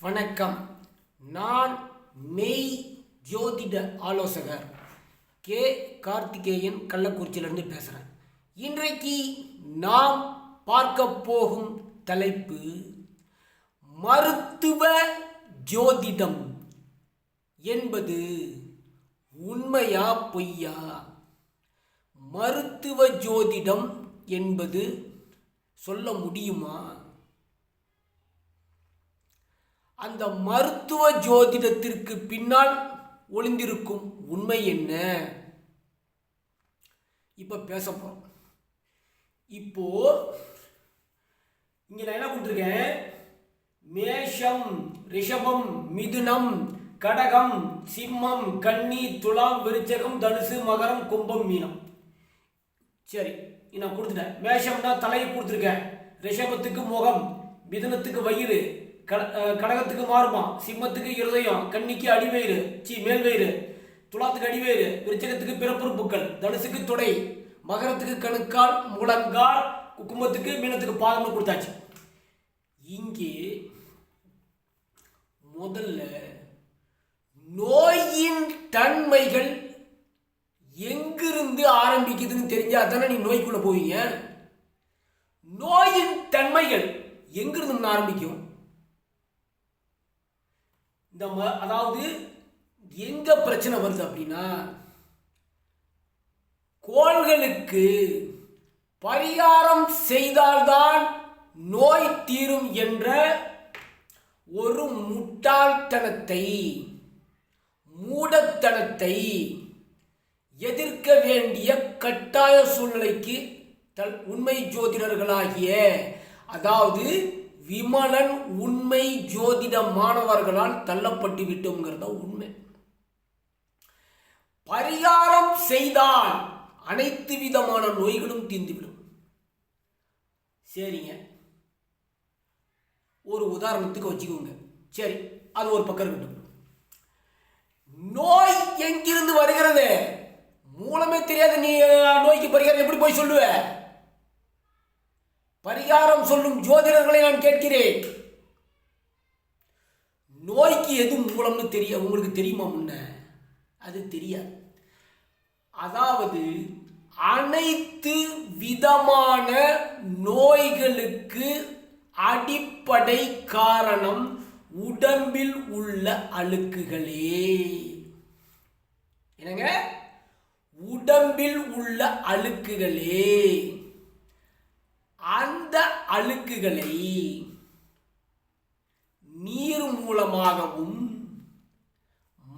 வணக்கம். நான் மெய் ஜோதிட ஆலோசகர் கே கார்த்திகேயன் கள்ளக்குறிச்சியிலிருந்து பேசுகிறேன். இன்றைக்கு நாம் பார்க்க போகும் தலைப்பு மருத்துவ ஜோதிடம் என்பது உண்மையா பொய்யா? மருத்துவ ஜோதிடம் என்பது சொல்ல முடியுமா? அந்த மருத்துவ ஜோதிடத்திற்கு பின்னால் ஒளிந்திருக்கும் உண்மை என்ன? இப்போ பேச போகிறோம். இப்போ இங்கே நான் என்ன கொடுத்துருக்கேன்? மேஷம், ரிஷபம், மிதுனம், கடகம், சிம்மம், கன்னி, துலாம், விருச்சகம், தனுசு, மகரம், கும்பம், மீனம். சரி, நான் கொடுத்துட்டேன். மேஷம்னா தலையை கொடுத்துருக்கேன், ரிஷபத்துக்கு முகம், மிதுனத்துக்கு வயிறு, கடகத்துக்கு மாறுமா, சிம்மத்துக்கு இருதயம், கன்னிக்கு அடிவயிறு, மேல் வயிறு, துலாத்துக்கு அடிவயிறு, விருச்சகத்துக்கு பிறப்புறுப்புக்கள், தனுசுக்கு தொடை, மகரத்துக்கு கணுக்கால், முழங்கால், கும்பத்துக்கு மீனத்துக்கு பாதம்னு கொடுத்தாச்சு. இங்கே முதல்ல நோயின் தன்மைகள் எங்கிருந்து ஆரம்பிக்குதுன்னு தெரிஞ்சா தானே நீ நோய்க்குள்ள போவீங்க. நோயின் தன்மைகள் எங்கிருந்து ஆரம்பிக்கும்? அதாவது எங்க பிரச்சனை வருது அப்படின்னா, கோள்களுக்கு பரிகாரம் செய்தால்தான் நோய் தீரும் என்ற ஒரு முட்டாள்தனத்தை, மூடத்தனத்தை எதிர்க்க வேண்டிய கட்டாய சூழ்நிலைக்கு உண்மை ஜோதிடர்களாகிய, அதாவது விமலன் உண்மை ஜோதிட மாணவர்களால் தள்ளப்பட்டு விட்டோம்ங்கிறத உண்மை. பரிகாரம் செய்தால் அனைத்து விதமான நோய்களும் தீர்ந்துவிடும். சரிங்க, ஒரு உதாரணத்துக்கு வச்சுக்கோங்க. சரி, அது ஒரு பக்கம் இருக்கட்டும். நோய் எங்கிருந்து வருகிறது? மூலமே தெரியாத நீ நோய்க்கு பரிகாரம் எப்படி போய் சொல்லுவ? பரிகாரம் சொல்லும் ஜோதிடர்களை நான் கேட்கிறேன், நோய்க்கு எது மூலம்னு தெரிய உங்களுக்கு தெரியுமா? முன்ன அது தெரியாது. அதாவது அனைத்து விதமான நோய்களுக்கு அடிப்படை காரணம் உடம்பில் உள்ள அழுக்குகளே. என்னங்க? உடம்பில் உள்ள அழுக்குகளே. அந்த அழுக்குகளை நீர் மூலமாகவும்,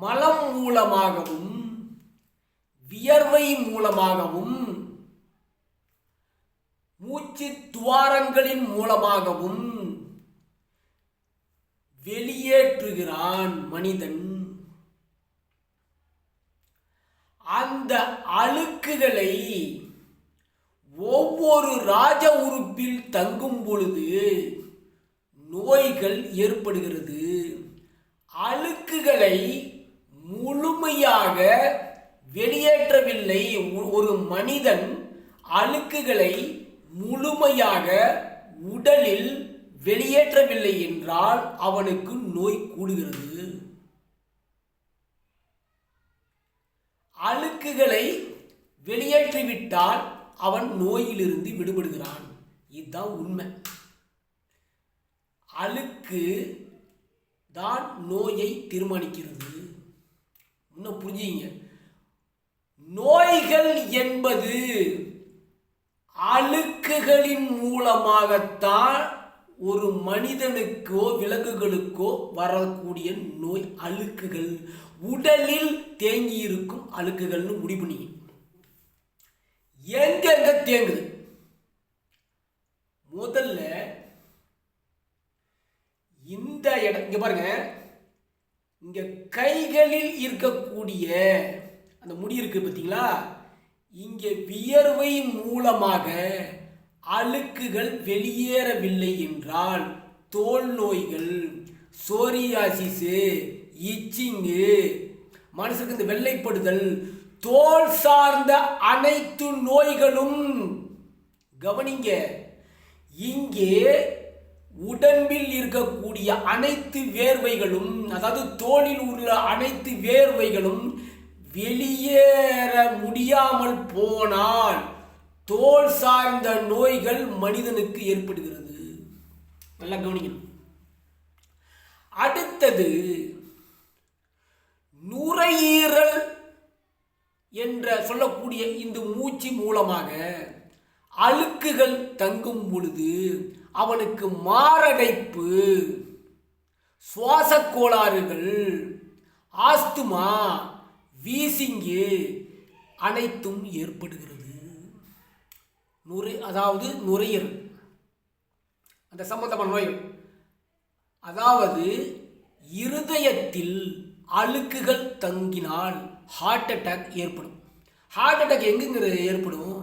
மலம் மூலமாகவும், வியர்வை மூலமாகவும், மூச்சு துவாரங்களின் மூலமாகவும் வெளியேற்றுகிறான் மனிதன். அந்த அழுக்குகளை ஒவ்வொரு ராஜ உறுப்பில் தங்கும் பொழுது நோய்கள் ஏற்படுகிறது. அழுக்குகளை முழுமையாக வெளியேற்றவில்லை ஒரு மனிதன், அழுக்குகளை முழுமையாக உடலில் வெளியேற்றவில்லை என்றால் அவனுக்கு நோய் கூடுகிறது. அழுக்குகளை வெளியேற்றிவிட்டால் அவன் நோயிலிருந்து விடுபடுகிறான். இதுதான் உண்மை. அழுக்கு தான் நோயை தீர்மானிக்கிறது. இன்னும் புரிஞ்சுங்க, நோய்கள் என்பது அழுக்குகளின் மூலமாகத்தான் ஒரு மனிதனுக்கோ விலங்குகளுக்கோ வரக்கூடிய நோய். அழுக்குகள் உடலில் தேங்கி இருக்கும் அழுக்குகள்னு முடிவு பண்ணி எங்க தேங்குது? முதல்ல இந்த இடம் இங்க பாருங்க. இங்க கைகளில் இருக்கக்கூடிய அந்த முடி இருக்கு பார்த்தீங்களா? இங்க வியர்வை மூலமாக அழுக்குகள் வெளியேறவில்லை என்றால் தோல் நோய்கள், சோரியாசிஸ், இச்சிங்கு, மனுஷனுக்கு இந்த வெள்ளைப்படுதல், தோல் சார்ந்த அனைத்து நோய்களும் கவனிங்க. இங்கே உடம்பில் இருக்கக்கூடிய அனைத்து வேர்வைகளும், அதாவது தோலில் உள்ள அனைத்து வேர்வைகளும் வெளியேற முடியாமல் போனால் தோல் சார்ந்த நோய்கள் மனிதனுக்கு ஏற்படுகிறது. நல்லா கவனிக்கணும். அடுத்தது நுரையீரல் என்ற சொல்லக்கூடிய இந்த மூச்சு மூலமாக அழுக்குகள் தங்கும் பொழுது அவனுக்கு மாரடைப்பு, சுவாச கோளாறுகள், ஆஸ்துமா, வீசிங்கு அனைத்தும் ஏற்படுகிறது. அதாவது நுரையீரல் அந்த சம்பந்தமான நோய்கள். அதாவது இருதயத்தில் அழுக்குகள் தங்கினால் ஹார்ட் அட்டாக் ஏற்படும். ஹார்ட் அட்டாக் எங்குங்கிறது ஏற்படும்?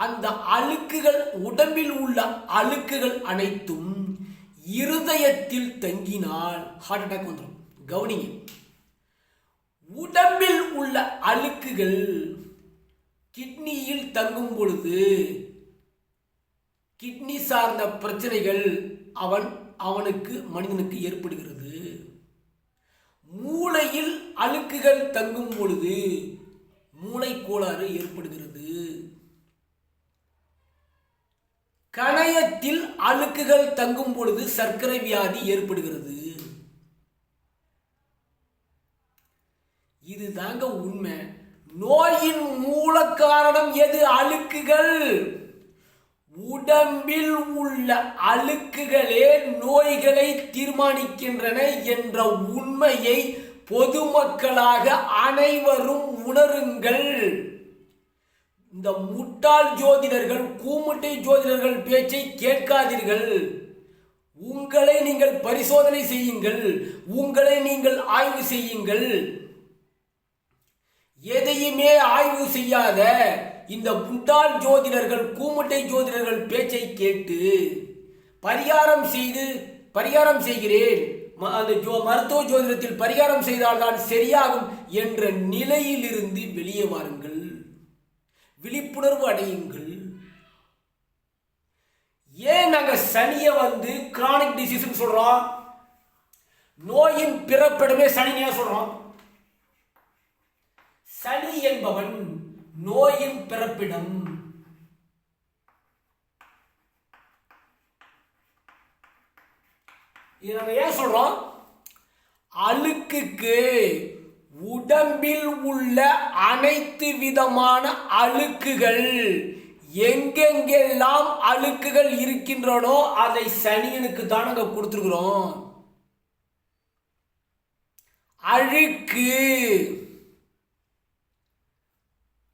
அந்த அழுக்குகள், உடம்பில் உள்ள அழுக்குகள் அனைத்தும் இருதயத்தில் தங்கினால் ஹார்ட் அட்டாக் வந்துடும். கவனிங்க, உடம்பில் உள்ள அழுக்குகள் கிட்னியில் தங்கும் பொழுது கிட்னி சார்ந்த பிரச்சனைகள் அவனுக்கு மனிதனுக்கு ஏற்படுகிறது. மூளையில் அழுக்குகள் தங்கும் பொழுது மூளை கோளாறு ஏற்படுகிறது. கணையத்தில் அழுக்குகள் தங்கும் பொழுது சர்க்கரை வியாதி ஏற்படுகிறது. இதுதாங்க உண்மை. நோயின் மூல காரணம் எது? அழுக்குகள். உடம்பில் உள்ள அழுக்குகளே நோய்களை தீர்மானிக்கின்றன என்ற உண்மையை பொதுமக்களாக அனைவரும் உணருங்கள். இந்த முட்டாள் ஜோதிடர்கள், கூமுட்டை ஜோதிடர்கள் பேச்சை கேட்காதீர்கள். உங்களை நீங்கள் பரிசோதனை செய்யுங்கள், உங்களை நீங்கள் ஆய்வு செய்யுங்கள். எதையுமே ஆய்வு செய்யாத இந்த முட்டாள் ஜோதிடர்கள், கூமுட்டை ஜோதிடர்கள் பேச்சை கேட்டு பரிகாரம் செய்கிறேன், அந்த மருத்துவ ஜோதிடத்தில் பரிகாரம் செய்தால்தான் சரியாகும் என்ற நிலையிலிருந்து வெளியே வாருங்கள். விழிப்புணர்வு அடையுங்கள். ஏன் நாங்கள் சனியை கிரானிக் டிசீஸ் சொல்றோம்? நோயின் பிறப்பிடமே சனி சொல்றோம். சனி என்பவன் நோயின் பிறப்பிடம். இதை நாங்கள் ஏன் சொல்றோம்? அழுக்குக்கு, உடம்பில் உள்ள அனைத்து விதமான அழுக்குகள், எங்கெங்கெல்லாம் அழுக்குகள் இருக்கின்றனோ அதை சனியனுக்கு தான் நாங்கள் கொடுத்துருக்கிறோம். அழுக்கு,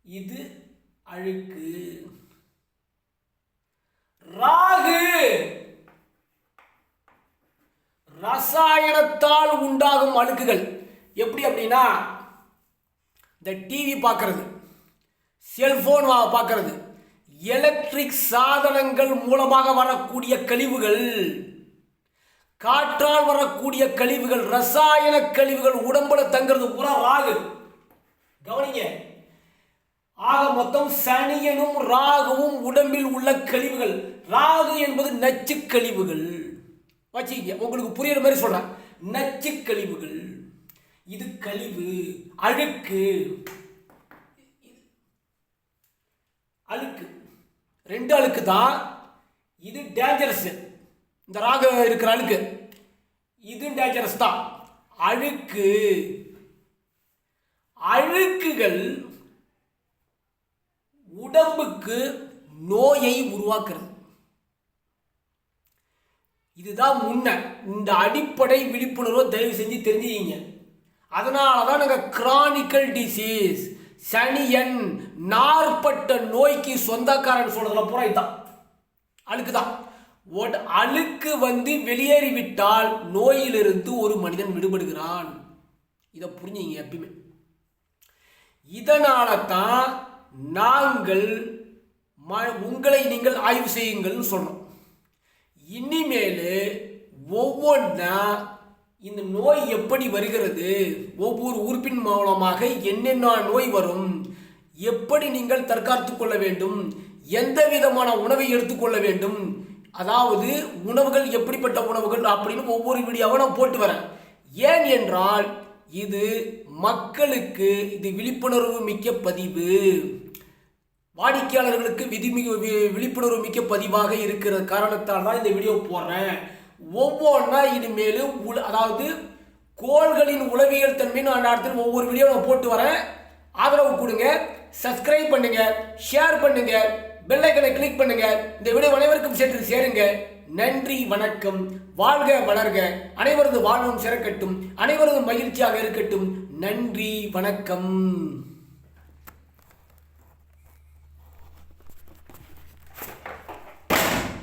இது அழுக்கு. ராகு ரசாயனத்தால் உண்டாகும் அழுக்குகள். எப்படி அப்படின்னா, இந்த டிவி பார்க்கறது, செல்போன் பார்க்கறது, எலக்ட்ரிக் சாதனங்கள் மூலமாக வரக்கூடிய கழிவுகள், காற்றால் வரக்கூடிய கழிவுகள், ரசாயன கழிவுகள் உடம்புல தங்கிறது பூரா ராகு. கவனிங்க, ஆக மொத்தம் சனியனும் ராகுவும் உடம்பில் உள்ள கழிவுகள். ராகு என்பது நச்சு கழிவுகள். வச்சுக்க, உங்களுக்கு புரியுற மாதிரி சொல்றேன். நச்சு கழிவுகள், இது கழிவு, அழுக்கு. அழுக்கு ரெண்டு அழுக்கு தான். இது டேஞ்சரஸ். இந்த ராகு இருக்கிற அழுக்கு இது டேஞ்சரஸ் தான். அழுக்கு, அழுக்குகள் உடம்புக்கு நோயை உருவாக்குறது. இதுதான் முன்ன. இந்த அடிப்படை விழிப்புணர்வை தயவு செஞ்சு தெரிஞ்சுக்கிங்க. அதனால தான் நாங்கள் கிரானிக்கல் டிசீஸ், சனியன், நாற்பட்ட நோய்க்கு சொந்தக்காரன் சொல்றதுல பூரா இதுதான் அழுக்கு தான். அழுக்கு வெளியேறிவிட்டால் நோயிலிருந்து ஒரு மனிதன் விடுபடுகிறான். இதை புரிஞ்சுங்க எப்பயுமே. இதனால தான் நாங்கள் உங்களை நீங்கள் ஆய்வு செய்யுங்கள்னு சொல்றோம். இனிமேல் ஒவ்வொன்றா இந்த நோய் எப்படி வருகிறது, ஒவ்வொரு உறுப்பின் மூலமாக என்னென்ன நோய் வரும், எப்படி நீங்கள் தற்காத்துக் கொள்ள வேண்டும், எந்த விதமான உணவை எடுத்துக்கொள்ள வேண்டும், அதாவது உணவுகள் எப்படிப்பட்ட உணவுகள் அப்படின்னு ஒவ்வொரு வீடியோவை நான் போட்டு வரேன். ஏன் என்றால் இது மக்களுக்கு இது விழிப்புணர்வு மிக்க பதிவு, வாடிக்கையாளர்களுக்கு விழிப்புணர்வு மிக்க பதிவாக இருக்கிற காரணத்தால் தான் இந்த வீடியோ போடுறேன். ஒவ்வொன்றா இனிமேலும் அதாவது கோள்களின் உளவியல் தன்மை நான் இடத்துல ஒவ்வொரு வீடியோ நான் போட்டு வரேன். ஆதரவு கொடுங்க, சப்ஸ்கிரைப் பண்ணுங்க, ஷேர் பண்ணுங்க, பெல் ஐக்கனை கிளிக் பண்ணுங்க. இந்த வீடியோ அனைவருக்கும் சென்று சேருங்க. நன்றி, வணக்கம். வாழ்க வளர்க, அனைவரது வாழ்வும் சிறக்கட்டும், அனைவரது மகிழ்ச்சியாக இருக்கட்டும். நன்றி, வணக்கம்.